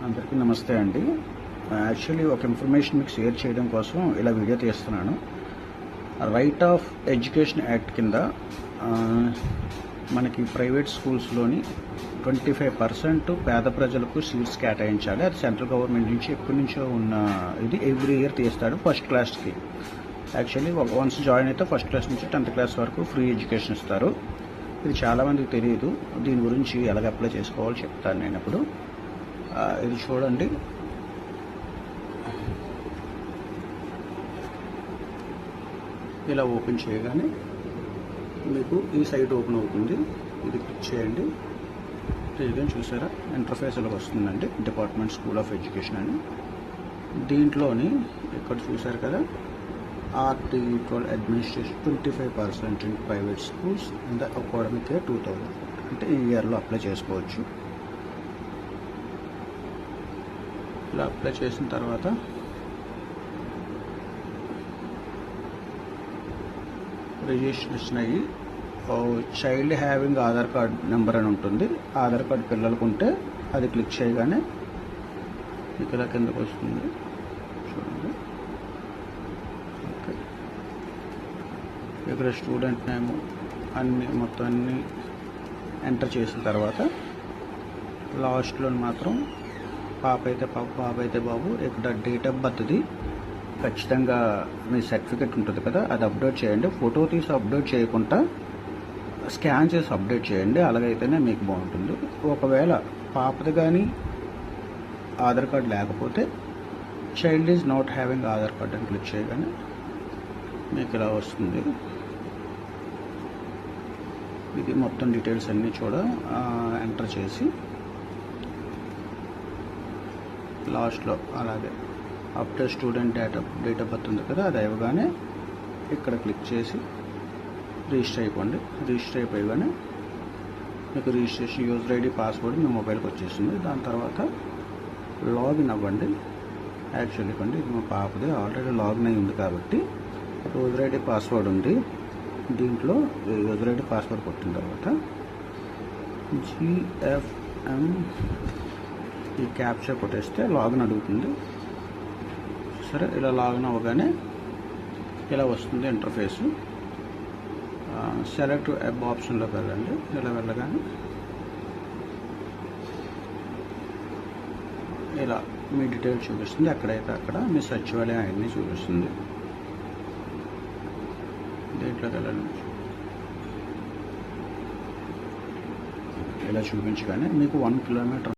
అందరికీ నమస్తే అండి. యాక్చువల్లీ ఒక ఇన్ఫర్మేషన్ మీకు షేర్ చేయడం కోసం ఇలా వీడియో తీస్తున్నాను. రైట్ ఆఫ్ ఎడ్యుకేషన్ యాక్ట్ కింద మనకి ప్రైవేట్ స్కూల్స్లోని 25% పేద ప్రజలకు సీట్స్ కేటాయించాలి. అది సెంట్రల్ గవర్నమెంట్ నుంచి ఎప్పటి నుంచో ఉన్న ఇది ఎవ్రీ ఇయర్ తీస్తాడు ఫస్ట్ క్లాస్కి. యాక్చువల్లీ వన్స్ జాయిన్ అయితే ఫస్ట్ క్లాస్ నుంచి 10th క్లాస్ వరకు ఫ్రీ ఎడ్యుకేషన్ ఇస్తారు. ఇది చాలామందికి తెలియదు. దీని గురించి ఎలాగ అప్లై చేసుకోవాలో చెప్తాను నేను ఇప్పుడు. ఇది చూడండి, ఇలా ఓపెన్ చేయగానే మీకు ఈ సైట్ ఓపెన్ అవుతుంది. ఇది క్లిక్ చేయండి. చేయగానే చూసారా ఇంటర్ఫేస్ ఇలా వస్తుందండి. డిపార్ట్మెంట్ స్కూల్ ఆఫ్ ఎడ్యుకేషన్ అని. దీంట్లోని ఇక్కడ చూసారు కదా, Article 12 administration 25% in private schools in the academic year 2000. అంటే ఈ ఇయర్లో అప్లై చేసుకోవచ్చు. ఇలా అప్లై చేసిన తర్వాత రిజిస్ట్రేషన్ అయ్యి child having Aadhaar card number అని ఉంటుంది. ఆధార్ కార్డ్ పిల్లలకు ఉంటే అది క్లిక్ చేయగానే మీకు ఇలా కిందకు వస్తుంది. చూడండి, ఓకే. ఇక్కడ స్టూడెంట్ నేమ్ మొత్తం అన్నీ ఎంటర్ చేసిన తర్వాత లాస్ట్లో మాత్రం పాప అయితే పాప, బాబు అయితే బాబు. ఇక్కడ డేట్ ఆఫ్ బర్త్ది ఖచ్చితంగా మీ సర్టిఫికెట్ ఉంటుంది కదా, అది అప్డేట్ చేయండి. ఫోటో తీసి అప్డేట్ చేయకుండా స్కాన్ చేసి అప్డేట్ చేయండి. అలాగైతేనే మీకు బాగుంటుంది. ఒకవేళ పాపది కానీ ఆధార్ కార్డ్ లేకపోతే child is not having Aadhaar card అని క్లిక్ చేయగానే మీకు ఇలా వస్తుంది. ఇది మొత్తం డీటెయిల్స్ అన్నీ ఎంటర్ చేసి లాస్ట్లో అలాగే update student date of birth ఉంది కదా, అది అవ్వగానే ఇక్కడ క్లిక్ చేసి రిజిస్టర్ అయిపోండి. రిజిస్టర్ అయిపోయగానే మీకు రిజిస్ట్రేషన్ యూజర్ ఐడి పాస్వర్డ్ మీ మొబైల్కి వచ్చేస్తుంది. దాని తర్వాత లాగిన్ అవ్వండి. యాక్చువల్లీ కండి ఇది మా పాపది ఆల్రెడీ లాగిన్ అయి ఉంది కాబట్టి యూజర్ ఐడి పాస్వర్డ్ ఉంది. దీంట్లో యూజర్ ఐడి పాస్వర్డ్ కొట్టిన తర్వాత GFM ఈ క్యాప్చర్ కొట్టేస్తే లాగిన్ అడుగుతుంది. సరే, ఇలా లాగిన్ అవ్వగానే ఇలా వస్తుంది ఇంటర్ఫేసు. సెలెక్ట్ వెబ్ ఆప్షన్లోకి వెళ్ళండి. ఇలా వెళ్ళగానే ఇలా మీ డీటెయిల్స్ చూపిస్తుంది. ఎక్కడైతే అక్కడ మీ సచివాలయం అన్నీ చూపిస్తుంది. దీంట్లోకి వెళ్ళండి. ఇలా చూపించగానే మీకు 1 కిలోమీటర్